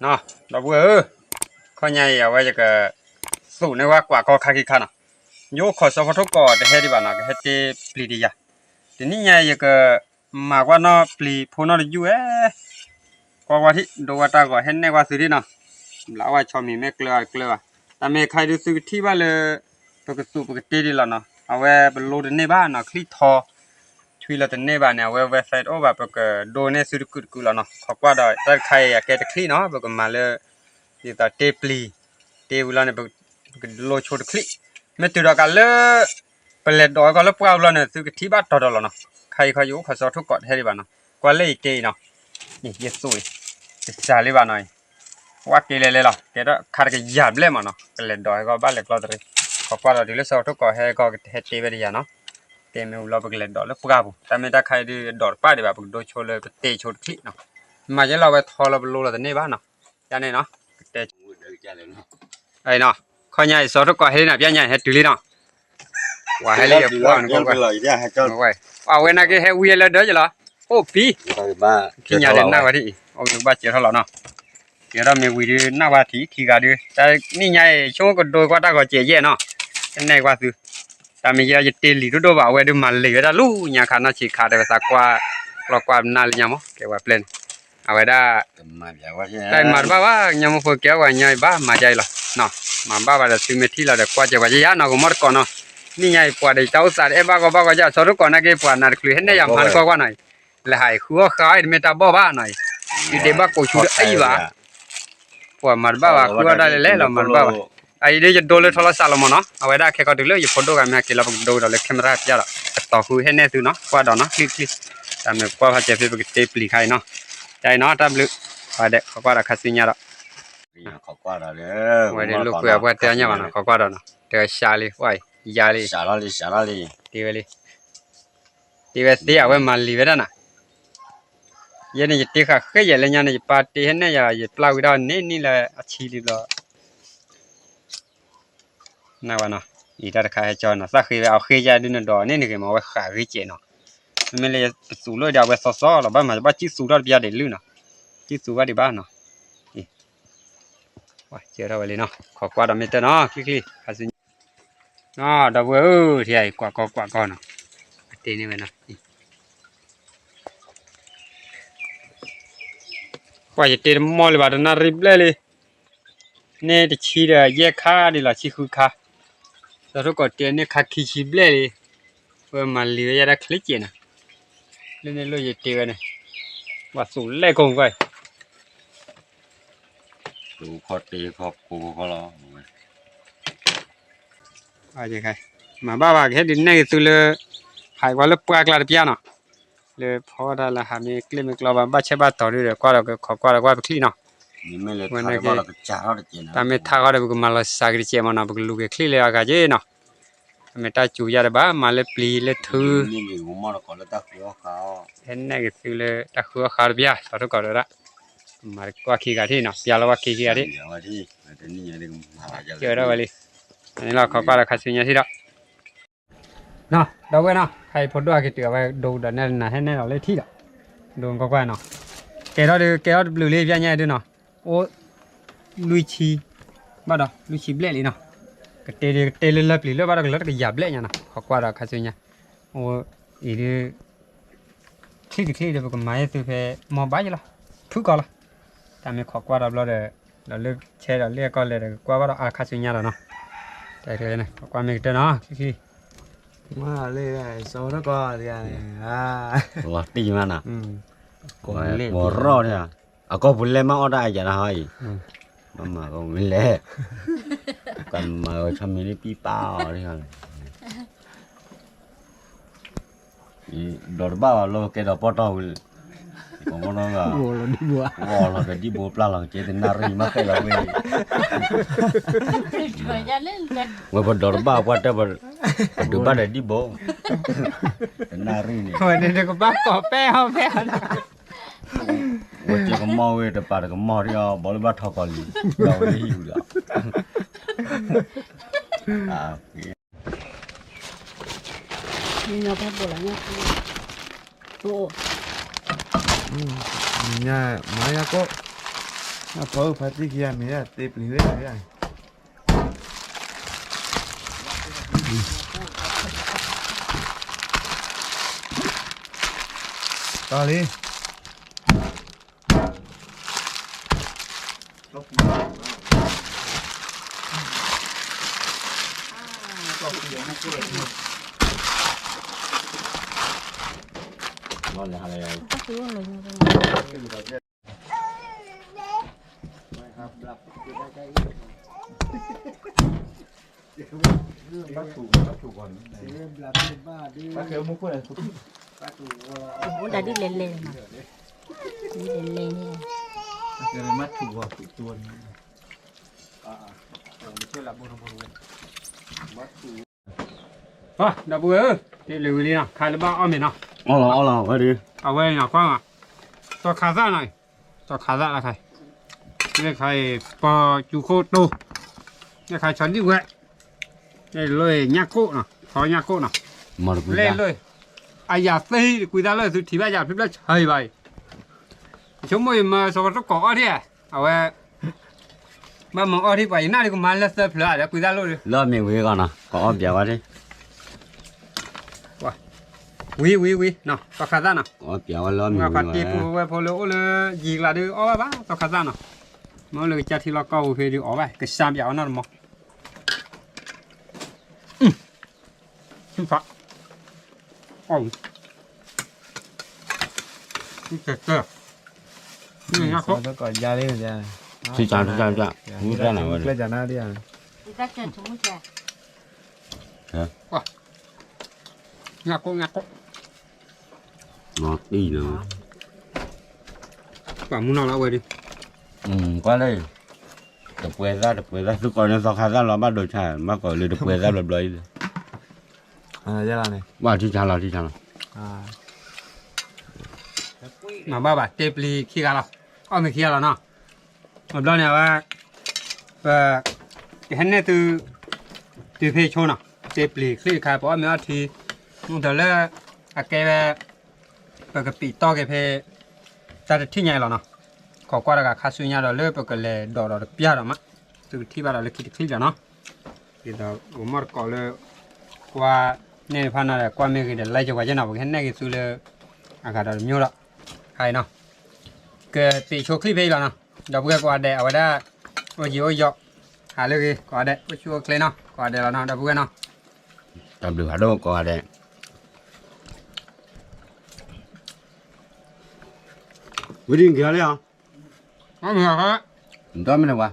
เนาะดอกบัวข้อใหญ่เอาไว้จะก็สู้ในว่ากว่าก็คากิคันโยขอสพทุกก็จะเฮ็ดดีบ่นะก็เฮ็ดที่ปลีดียะทีนี้ใหญ่ก็มากว่าเนาะปลีพูนออยู่ก็ว่าที่ดูว่าตาก็เห็นในว่าสิดีเนาะแล้วว่าชอมีแม่เกลือแต่แม่ใครดูสึกที่ว่าเลยปกติปกติดีแล้วเนาะเอาไว้เป็นโลดในบ้านเนาะคลิกทอช่วยเราแต่ในบ้านเนี่ยเว็บไซต์โอ้แบบก็โดนเนี่ยสุดกูแล้วเนาะขอกว่าได้แต่ใครอยากแกจะคลิกเนาะแบบมาเลยที่ตาเทปลีเทปแล้วเนี่ยแบบโลดชดคลิกไม่ติดกันเลยเปลี่ยนดอยก็แล้วพวกเราเนี่ยสึกที่บ้านต่อแล้วเนาะใครอยู่ขอสอทุกกดให้ดีบ้านเนาะกว่าเลยเกยเนาะนี่เยสวยจะเลยบ้านหน่อยว่าเกเลยล่ะแกก็ขาดก็หยาบเลยมันเนาะเปลี่ยนดอยก็บ้านเล็กเราเลยขอกว่าเราดีเลยสอทุกกดให้ก็เฮ็ดเทปดีเนาะเต็มเราไปเล่นดอกแล้วพวกเราแต่ไม่ได้ใครดีดอกป้าดีแบบโดยโชว์เลยเตะโชว์คลิกเนาะมาจะเราไปทอเราไปโลเราแต่เนี่ยบ้านเนาะยันเนี่ยเนาะเตะไอ้เนาะข้อใหญ่สอทุกกดให้เนี่ยพี่ใหญ่เฮ็ดดีเลยเนาะว่าให้เรียบร้อยก็ไว้เอาไว้นะก็ให้วิ่งเลยเด้อจ้ะล่ะโอ้ปีขี้ยาเด่นหน้าว่าที่โอ้ยบ้าเจ้าเท่าไหร่เนาะเดี๋ยวเราไม่วิ่งหน้าว่าที่ขี้กาดีแต่นี่ใหญ่ช่วงก็โดยก็ตาก็เจี๊ยเนาะในกว่าคือแต่ไม่ยาจะเตลีดูว่าเอาไว้ดูมันเลยก็ได้ลู่เนี่ยขาหน้าฉีกขาได้ภาษากว่าเรากว่าน่าเลยเนี่ยมั้งเกี่ยวกับเพลนเอาไว้ได้แต่มาบ้าว่าเนี่ยมั้งพวกเกี่ยวกับเนี่ยบ้ามาใจละเนาะมาบ้าว่าจะซื้อเมทีเราเด็กกว่าจะว่าจะยาเนาะก็มดก่อนเนาะนี่ไงปวดไอ้เจ้าสารเอ้บ้าก็จะสรุปก่อนนะแกปวดนั่นคือเห็นได้ยังมันก็ว่าหน่อยแล้วหายหัวขาไอ้เมตาบ้าหน่อยอยู่เดี๋ยวบ้ากูชูไอ้บ้าปวดมันบ้าว่าคือว่าได้เลยเรามันบ้าไอ้เดี๋ยวจะโดนเลยโทรศัพท์เราเนาะเอาไว้ได้แค่ก็ดูเลยอย่าโพสต์กันนะกี่เราดูเราเลยแคมราจ้าละต่อคือเห็นแน่คือเนาะกว่าดอกเนาะคลิกแต่เมื่อกว่าพอจะไปเตะปลีใครเนาะใจเนาะตามลึกไปเด็กเขาก็ราคาสิญญาละเขากว่าเราเลยไว้เดี๋ยวลูกคุยว่าเตะเนี่ยมันเขาก็ดอกเนาะเตะชาลีไว้ยาลีชาลาลีตีเวลีตีเวสตีเอาไว้มาลีเวด้นะยันนี่จะตีข้าเคยยันเลยยันนี่ปาร์ตี้เห็นเนี่ยอย่าปลาวิดานี่แหละอาชีพละน่าว่าเนาะอีตาขายจอเนาะสักคือเอาเคยยันดูนั่นดอกนี่คือมาไว้ขายวิจิเนาะไม่เลยสูเลยเดี๋ยวไปซ้อๆหรอบ้านมาบ้านจีสูดอดเบียร์เดือดลื่นเนาะจีสูว่าดีบ้านเนาะนี่ว้าเจอเราเลยเนาะขอกวาดไม่เตเนาะคลิกๆหาสิเนาะดับเบิ้ลที่ไอ้กวาดเนาะตีนี่ไว้เนาะว่าจะเตะมอลบาดนาริบเลยเนี่ยที่ชีเดียแยกขาดีละชีคือขาแล้วทุกคนเตะเนี่ยขาขี้ชีเบลเลยเพื่อมาเลี้ยยาได้คลิกเจนะเล่นเลยจะเตะเนี่ยว่าสูงเล็กกงไปดูพอตีพอปูเขาล้อว่าจะใครมาบ้าเห็นดินเนี่ยตัวเลยหายว่าเลยปลากลาดเปียเนาะเลยพอได้ละหามีคลิปมีกลอบบ้าเช่บ้าต่อด้วยก็เราก็ขอกว่าเราก็ไปคลิกเนาะนี่ไม่เลยทำว่าเราจะจ้าเราจะเจนะแต่ไม่ท่าก็ได้บุกมาเราสักดิเจมันนะบุกลูกคลิกเลยก็เจเนาะไม่ท่าจูยาได้บ้ามาเลยปลีเลยถือนี่มีหัวมันก่อนแล้วตะหัวเขาเห็นเนี่ยก็ตัวเลยตะหัวขาดเปียสรุปก็ได้ละมาว่าขี้กันที่เนาะเปียเราว่าขี้กันที่เดี๋ยวว่าที่แต่นี่ยังได้มาเจอแล้วเลยอันนี้เราขอกว่าเราคัดสินยาที่ละเนาะเราไว้เนาะใครพอดด้วยกี่ตัวไว้ดูเดี๋ยวเนี่ยให้เนี่ยเราเลยที่ละดูก็ว่าเนาะแกเราบลูเล่พี่เนี่ยดูเนาะโอ้ลุยชีบ้าดอลุยชีเบลเลยเนาะก็เตะเลยปลีเลยบ้าดอเลยก็หยาบเลยเนี่ยนะขอกว่าเราคัดสินยาโอ้อีเดียคลิกเดี๋ยวก็มาตัวเพมอบ้าอยู่ละทุกคนละแต่ไม่ขอกว่าเราเลยเราเลือกเช่เราเรียกก็เลยกว่าเราคัดสินยาแล้วเนาะแต่เดี๋ยวนะขอกว่าไม่เจอเนาะที่มาเลยไอ้โซ่แล้วก็เดี๋ยวนี้ตัวตีมันอ่ะก็เล่หัวรอดเนี่ยอ่ะก็บุญเล่มาเอาได้ยังไงมาก็ไม่เล่กันมาทำมีนี่ปีเป้าเนี่ยดอกบ้าเราแกดอกปอตเอาของมันก็โอ้เราดีบัวเราเป็นดีบัวปลาหลังเจตินารีมาแค่เราเองว่าบนดอกบ้าว่าแต่บนดูบ้านได้ดีบัวนารีนี่โอ้ยเนี่ยก็บ้าก่อแป้เอาแป้นะว่าเจ้าก็มาเวทปาร์ก็มาเรียบอลบ้าทอกอลีเราไม่หิวแล้วนี่เราไปบ่ละเนี่ยโอ้เนี่ยมายาก็那跑跑这些没啊，得不离的呀。到里。Ngon là này. Có thứ rồi. Bố đã đi lên lên mà. Đi lên lên nha. Mắt chủ vào chủ tuôn. Thôi, đã bữa thì lưu đi nào, khai là bao mình nào. Ô lò, cái đi. À vậy nào quang à. Cho khá ra này. Cho khá ra là khai. Đây khai bò chú khô tô. Đây khai chắn đi vậy. Đây lôi nhạc cộ nào, khó nhạc cộ nào. Mở được Lên lôi. Ai già tây quý giá lời thì ba già phép đất hơi vậy. Chúng mình mà sao có cỏ đi à. À vậy. Mà ở đi vậy nào thì cũng mang lên sập lại để quý giá lôi. Lo miệng với con à, có béo quá đi. Quý, nào, cho khá ra nào. Có béo lo miệng Nga phát với tiếp về phố lỗ là gì là được ó bá cho khá ra nào. Mà lời cha thì là câu về được ó vậy, cái sam béo nó mà. Không phải. Ồ. Cái cơ. Nhưng nhá khó. Nó còn ra đi rồi ra. Chị chào. Không ra nào Lên trả na đi à. Đi ra chân chúng cha. Nhá khó. ngọt đi nữa. Quả muốn nào là vậy đi. Qua đây. Đập quê ra, cứ còn nó sao khá ra nó bắt đầu chả, mà còn lên đập quê ra lập đấy. À, ra là này. Bà chị chào nào. À. Mà ba bà tép li khi ra nào. Mình khi ra nào. Một lần này và cái hình này từ phê chôn nào. Tép li khi khai bỏ mình thì muốn thở là cái cái bị to cái phê ta được thiên nhai rồi nào. Có qua là khá suy nhai rồi lỡ bởi cái lệ đỏ được bia rồi mà. Từ thi vào là khi rồi nó. Thì đó ổ mọt có lỡ qua nên phan là qua mấy cái để lấy cho qua cho nào cái hình này cái xu lỡ cả đó nhiều đó. Hay nào. Cái bị chua clip nào. Đó cái qua đây ở đây ở dưới dọc. Hà lỡ cái qua đây ở chua clip nào. Qua đây là nào đó cái nào. Tập được hả đâu qua đây. Với đi kia đấy hả? Có mình hả? Đó mới là qua.